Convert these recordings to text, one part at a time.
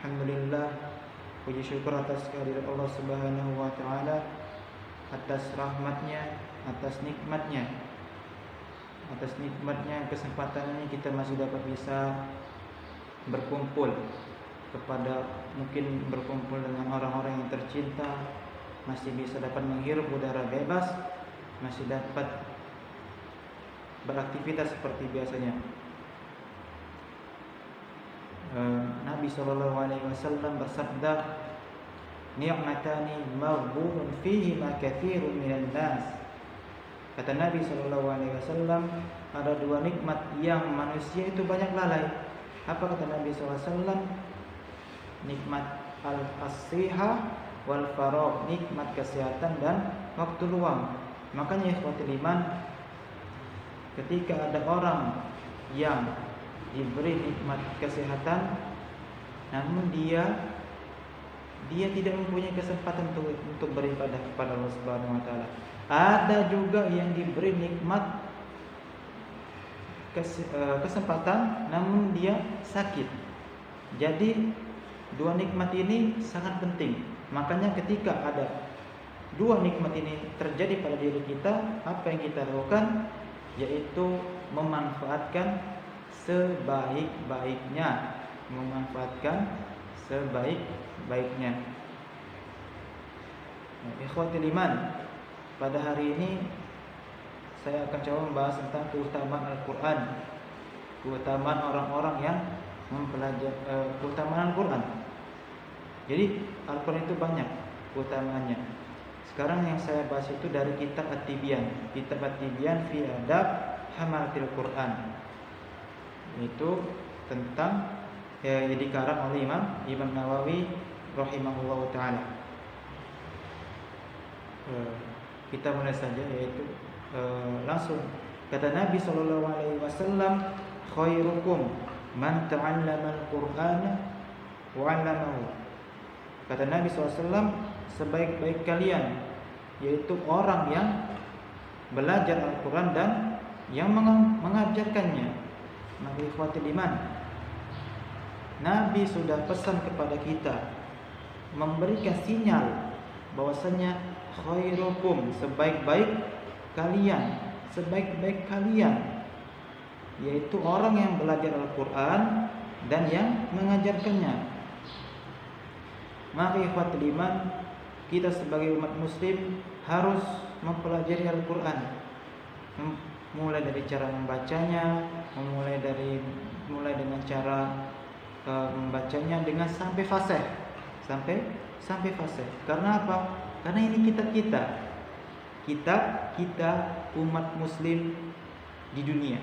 Alhamdulillah, puji syukur atas kehadirat Allah Subhanahu wa taala, atas rahmatnya, atas nikmatnya. Atas nikmatnya, kesempatan ini kita masih dapat bisa berkumpul mungkin berkumpul dengan orang-orang yang tercinta, masih bisa dapat menghirup udara bebas, masih dapat beraktivitas seperti biasanya. Nabi SAW bersabda, "Ni'matani maghbunun fihi ma katsirun minan nas." Kata Nabi SAW, ada dua nikmat yang manusia itu banyak lalai. Apa kata Nabi SAW? Nikmat al-as-siha wal faragh, nikmat kesehatan dan waktu luang. Makanya ikhwatul iman, ketika ada orang yang diberi nikmat kesehatan, namun dia tidak mempunyai kesempatan untuk beribadah kepada Allah Subhanahu wa taala. Ada juga yang diberi nikmat kesempatan, namun dia sakit. Jadi dua nikmat ini sangat penting. Makanya ketika ada dua nikmat ini terjadi pada diri kita, apa yang kita lakukan? Yaitu memanfaatkan sebaik-baiknya. Ikhwatul iman, pada hari ini saya akan coba membahas tentang keutamaan Al-Quran, keutamaan orang-orang yang mempelajari keutamaan Al-Quran. Jadi Al-Quran itu banyak keutamaannya. Sekarang yang saya bahas itu dari kitab At-Tibyan, kitab At-Tibyan fi Adab Hamalatil Quran. Itu tentang yang dikarang oleh Imam Nawawi rahimahullahu taala. Kita mulai saja, yaitu langsung kata Nabi SAW, khairukum man ta'allama al-Qur'ana wa 'allamahu. Kata Nabi SAW, sebaik-baik kalian yaitu orang yang belajar Al-Quran dan yang mengajarkannya. Nabi ikhwatul iman, Nabi sudah pesan kepada kita, memberikan sinyal bahwasanya khairukum, sebaik-baik kalian yaitu orang yang belajar Al-Quran dan yang mengajarkannya. Maka ikhwatul iman, kita sebagai umat muslim harus mempelajari Al-Quran, mulai dari cara membacanya, mulai dengan cara membacanya dengan sampai fasih. Karena apa? Karena ini kitab kita umat muslim di dunia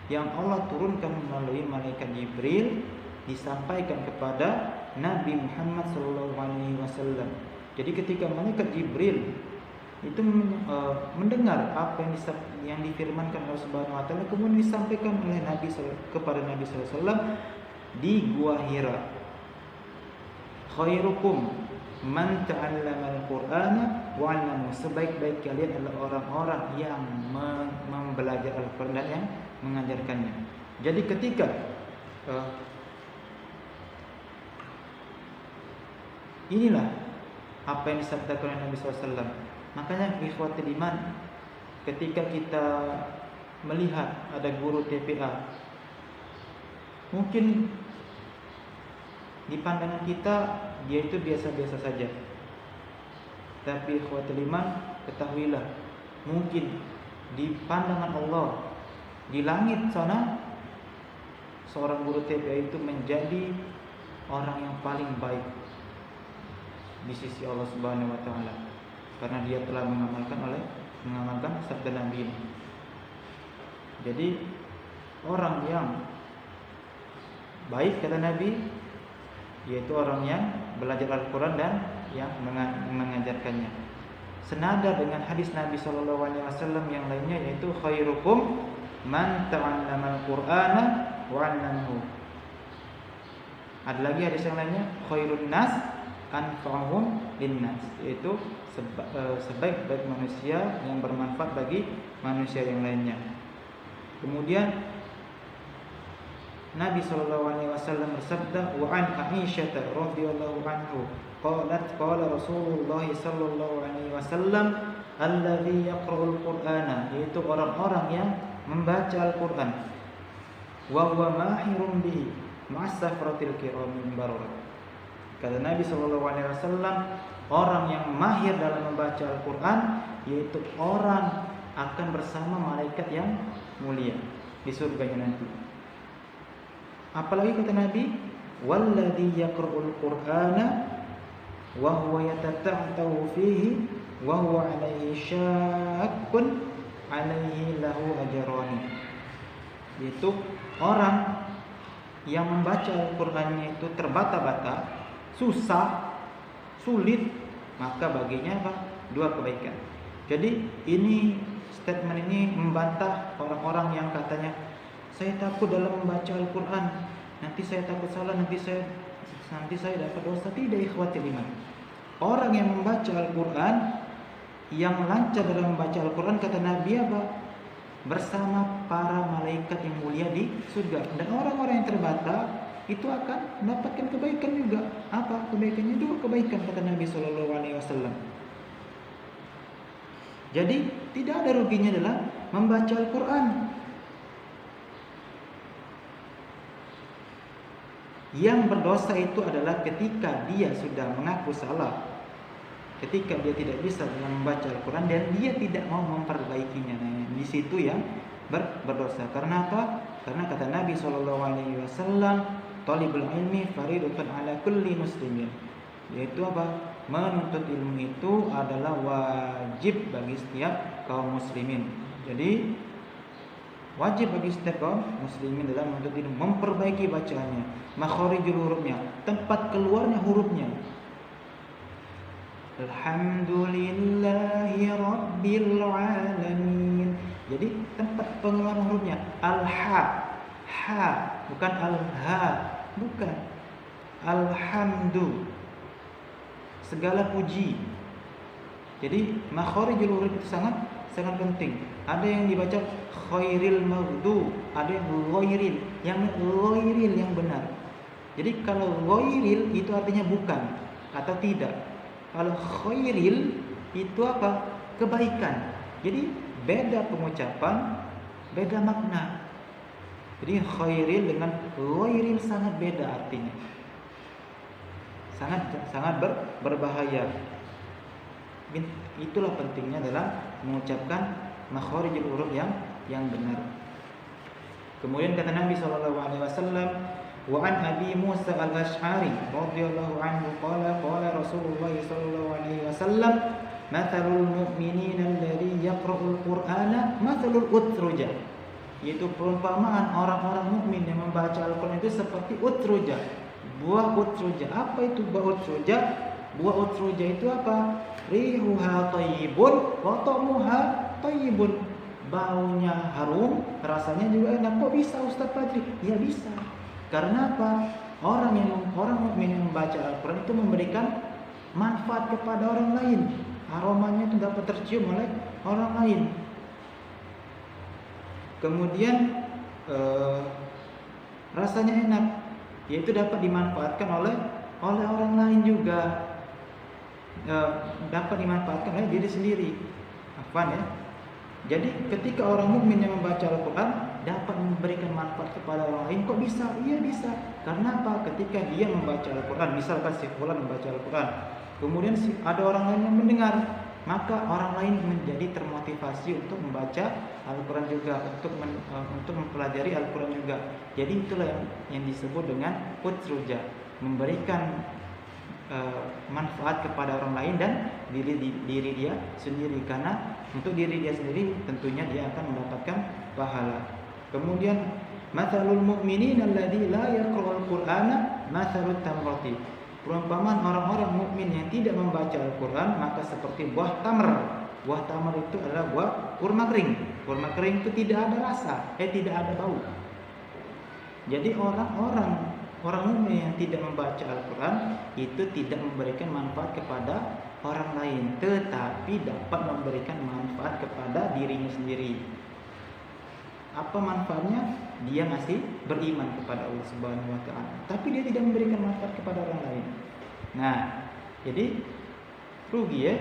yang Allah turunkan melalui malaikat Jibril, disampaikan kepada Nabi Muhammad SAW. Jadi ketika malaikat Jibril itu mendengar apa yang difirmankan Allah Subhanahu wa taala, kemudian disampaikan oleh kepada Nabi SAW di Gua Hira. Khairukum man ta'allama al-Qur'ana wa 'allamahu. Sebaik-baik kalian adalah orang-orang yang mempelajari Al-Qur'an dan yang mengajarkannya. Jadi ketika inilah apa yang disabdakan oleh Nabi SAW. Makanya ikhwatul iman, ketika kita melihat ada guru TPA, mungkin di pandangan kita dia itu biasa-biasa saja. Tapi ikhwatul iman, ketahuilah, mungkin di pandangan Allah, di langit sana, seorang guru TPA itu menjadi orang yang paling baik di sisi Allah Subhanahu wa taala, karena dia telah mengamalkan sabda Nabi ini. Jadi orang yang baik kata Nabi yaitu orang yang belajar Al-Quran dan yang mengajarkannya. Senada dengan hadis Nabi SAW yang lainnya, yaitu khairukum man ta'allama al-Qur'ana wa 'allamahu. Ada lagi hadis yang lainnya, khairun nas anfa'uhum linnas, yaitu sebaik-baik manusia yang bermanfaat bagi manusia yang lainnya. Kemudian Nabi sallallahu alaihi wasallam bersabda, "Wa an Aisyah radhiyallahu anhu qala Rasulullah sallallahu alaihi wasallam, alladzi yaqra'ul Qur'ana," yaitu orang-orang yang membaca Al-Qur'an, "wa huwa mahirun bihi ma'as-safratil kiramin bararah." Kata Nabi sallallahu alaihi wasallam, orang yang mahir dalam membaca Al-Qur'an yaitu orang akan bersama malaikat yang mulia di surganya nanti. Apalagi kata Nabi, "Walladzi yaqra'ul Qur'ana wa huwa yatata'u fihi wa huwa 'alaihi syaqqun 'alaihi lahu ajrani." Yaitu orang yang membaca Al-Qur'annya itu terbata-bata, susah, sulit, maka baginya apa? 2 kebaikan. Jadi statement ini membantah orang-orang yang katanya, "Saya takut dalam membaca Al-Qur'an, nanti saya takut salah, nanti saya dapat dosa." Tidak, ikhwatil iman. Orang yang membaca Al-Qur'an, yang lancar dalam membaca Al-Qur'an, kata Nabi apa? Bersama para malaikat yang mulia di surga. Dan orang-orang yang terbata itu akan mendapatkan kebaikan juga. Apa kebaikannya? 2 kebaikan kata Nabi sallallahu alaihi wasallam. Jadi tidak ada ruginya dalam membaca Al-Qur'an. Yang berdosa itu adalah ketika dia sudah mengaku salah, ketika dia tidak bisa dalam membaca Al-Quran dan dia tidak mau memperbaikinya. Nah, di situ yang berdosa. Karena apa? Karena kata Nabi SAW, "Talibul ilmi faridatun ala kulli muslimin." Yaitu apa? Menuntut ilmu itu adalah wajib bagi setiap kaum muslimin. Jadi wajib bagi setiap kaum muslimin dalam menuntut ilmu, memperbaiki bacaannya, makharijul hurufnya, tempat keluarnya hurufnya. Alhamdulillahi rabbil alamin. Jadi tempat pengeluaran hurufnya al-ha, ha, bukan al-ha, bukan. Alhamdu, segala puji. Jadi makharijul huruf itu sangat penting. Ada yang dibaca khairil maghdu, ada yang ghairil, yang benar. Jadi kalau ghairil itu artinya bukan atau tidak. Kalau khairil itu apa? Kebaikan. Jadi beda pengucapan, beda makna. Jadi khairil dengan ghairil sangat beda artinya. Sangat berbahaya. Itulah pentingnya dalam mengucapkan makharijul huruf yang benar. Kemudian kata Nabi sallallahu alaihi wasallam, "Wa an Abi Musa al-Asy'ari radhiyallahu anhu qala Rasulullah sallallahu alaihi wasallam, mathalul mu'minina alladhi yaqra'ul Qur'ana mathalul utruja." Yaitu perumpamaan orang-orang mukmin yang membaca Al-Qur'an itu seperti utruja, buah utruja. Apa itu buah utruja? Buah utruja itu apa? Rihuha thayyibun wa ta'muha thayyibun. Baunya harum, rasanya juga enak. Kok bisa Ustaz Fadri? Ya bisa. Karena apa? Orang mukmin yang membaca Al-Qur'an itu memberikan manfaat kepada orang lain. Aromanya itu dapat tercium oleh orang lain. Kemudian rasanya enak, yaitu dapat dimanfaatkan oleh orang lain juga. Dapat dimanfaatkan oleh diri sendiri. Afwan ya. Jadi ketika orang mukmin yang membaca Al-Qur'an dapat memberikan manfaat kepada orang lain, kok bisa? Iya bisa. Karena apa? Ketika dia membaca Al-Qur'an, misalkan si fulan membaca Al-Qur'an, kemudian ada orang lain yang mendengar, maka orang lain menjadi termotivasi untuk membaca Al-Qur'an juga, untuk mempelajari Al-Qur'an juga. Jadi itulah yang disebut dengan utruja, memberikan manfaat kepada orang lain dan diri dia sendiri. Karena untuk diri dia sendiri tentunya dia akan mendapatkan pahala. Kemudian mathalul mu'minina alladzi la yaqra'ul Qur'ana mathalut tamrati. Perumpamaan orang-orang mukmin yang tidak membaca Al-Qur'an maka seperti buah tamr. Buah tamr itu adalah buah kurma kering. Kurma kering itu tidak ada rasa, tidak ada bau. Jadi orang mukmin yang tidak membaca Al-Qur'an itu tidak memberikan manfaat kepada orang lain, tetapi dapat memberikan manfaat kepada dirinya sendiri. Apa manfaatnya? dia masih beriman kepada Allah Subhanahu wa taala, tapi dia tidak memberikan manfaat kepada orang lain. Nah, jadi rugi ya.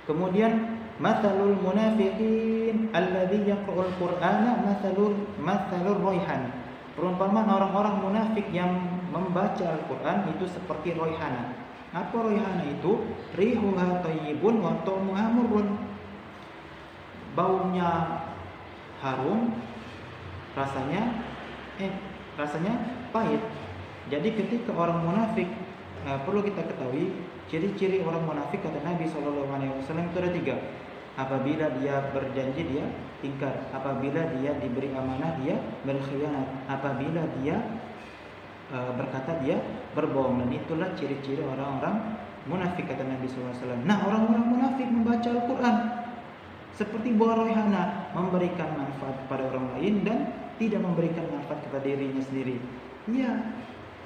Kemudian mathalul munafiqin alladzi yaqra'ul qur'ana mathalur raihan. Perumpamaan orang-orang munafik yang membaca Al-Qur'an itu seperti raihana. Apa raihana itu? Rihuha thayyibun wa ta'muha murrun. Baunya harum, rasanya pahit. Jadi ketika orang munafik, perlu kita ketahui ciri-ciri orang munafik kata Nabi SAW itu ada 3. Apabila dia berjanji dia ingkar, apabila dia diberi amanah dia berkhianat, apabila dia berkata dia berbohong. Dan itulah ciri-ciri orang-orang munafik kata Nabi SAW. Nah, orang-orang munafik membaca Al-Quran seperti buah raihana, memberikan manfaat kepada orang lain dan tidak memberikan manfaat kepada dirinya sendiri. Iya,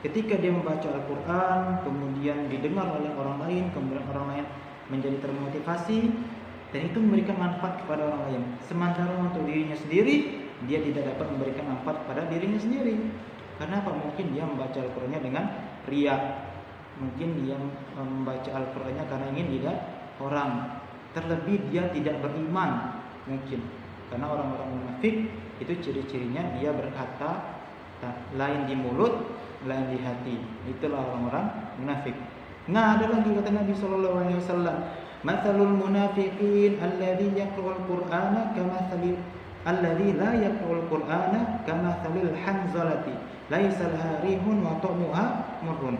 ketika dia membaca Al-Quran, kemudian didengar oleh orang lain, kemudian orang lain menjadi termotivasi, dan itu memberikan manfaat kepada orang lain. Sementara untuk dirinya sendiri, dia tidak dapat memberikan manfaat kepada dirinya sendiri. Karena apa? Mungkin dia membaca Al-Qurannya dengan riya. Mungkin dia membaca Al-Qurannya karena ingin dilihat orang. Terlebih dia tidak beriman. Mungkin. Karena orang-orang munafik itu ciri-cirinya dia berkata lain di mulut, lain di hati. Itulah orang-orang munafik. Nah, ada lagi kata Nabi SAW, mathalul munafiqin alladzi yaqra'ul qur'ana kamathalil alladzi la yaqra'ul qur'ana kamathalil hanzalati laisa laha rihun wa ta'muha murrun.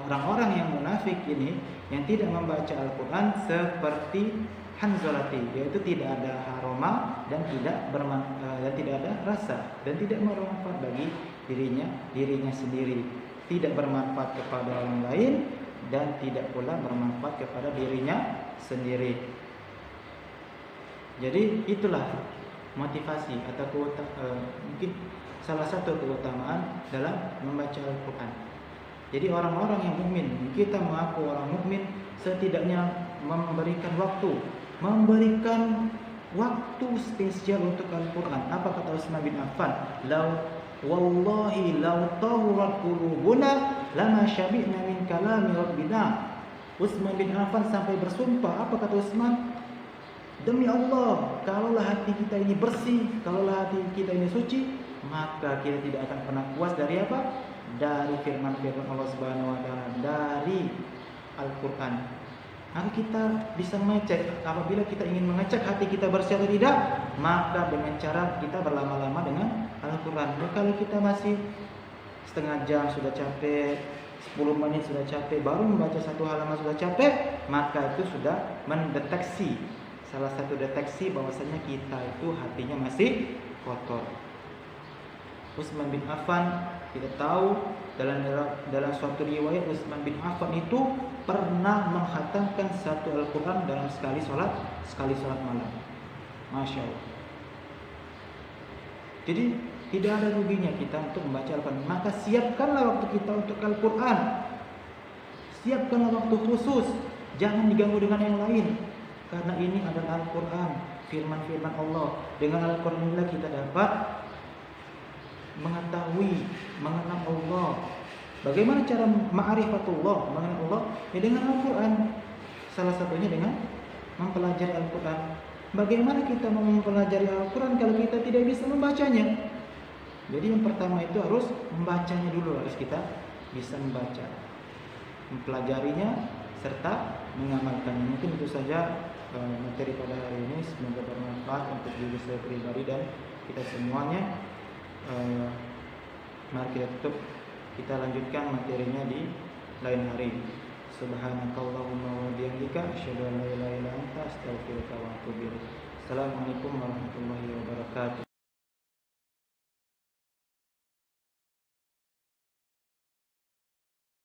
Orang-orang yang munafik ini yang tidak membaca Al-Quran seperti hanzalati, yaitu tidak ada aroma dan tidak ada rasa dan tidak bermanfaat bagi dirinya sendiri, tidak bermanfaat kepada orang lain dan tidak pula bermanfaat kepada dirinya sendiri. Jadi itulah motivasi atau mungkin salah satu keutamaan dalam membaca Al-Quran. Jadi orang-orang yang mukmin, kita mengaku orang mukmin, setidaknya memberikan waktu spesial untuk Al-Quran. Apa kata Utsman bin Affan? Wallahi law tahurat qulubuna lama syabi'na min kalami rabbina. Utsman bin Affan sampai bersumpah. Apa kata Utsman? Demi Allah, kalaulah hati kita ini bersih, kalaulah hati kita ini suci, maka kita tidak akan pernah puas dari apa? Dari firman-firman Allah Subhanahu wa taala, dari Al-Qur'an. Maka kita bisa mengecek, apabila kita ingin mengecek hati kita bersih atau tidak, maka dengan cara kita berlama-lama dengan Al-Qur'an. Kalau kita masih setengah jam sudah capek, 10 menit sudah capek, baru membaca satu halaman sudah capek, maka itu sudah mendeteksi, salah satu deteksi bahwasanya kita itu hatinya masih kotor. Utsman bin Affan, kita tahu dalam suatu riwayat Utsman bin Affan itu pernah menghatamkan satu Al-Quran dalam sekali sholat malam. Masya Allah. Jadi tidak ada ruginya kita untuk membaca Al-Quran. Maka siapkanlah waktu kita untuk Al-Quran. Siapkanlah waktu khusus. Jangan diganggu dengan yang lain. Karena ini adalah Al-Quran, firman-firman Allah. Dengan Al-Quran inilah kita dapat mengetahui, mengenal Allah. Bagaimana cara ma'rifatullah, mengenal Allah? Ya dengan Al-Quran. Salah satunya dengan mempelajari Al-Quran. Bagaimana kita mau mempelajari Al-Quran kalau kita tidak bisa membacanya? Jadi yang pertama itu harus membacanya dulu, harus kita bisa membaca, mempelajarinya serta mengamalkannya. Mungkin itu saja materi pada hari ini. Semoga bermanfaat untuk diri saya pribadi dan kita semuanya. Mari kita tutup, kita lanjutkan materinya di lain hari. Subhanakallahumma wa bihamdika asyhadu an la ilaha illa anta astaghfiruka wa atubu ilaik. Assalamualaikum warahmatullahi wabarakatuh.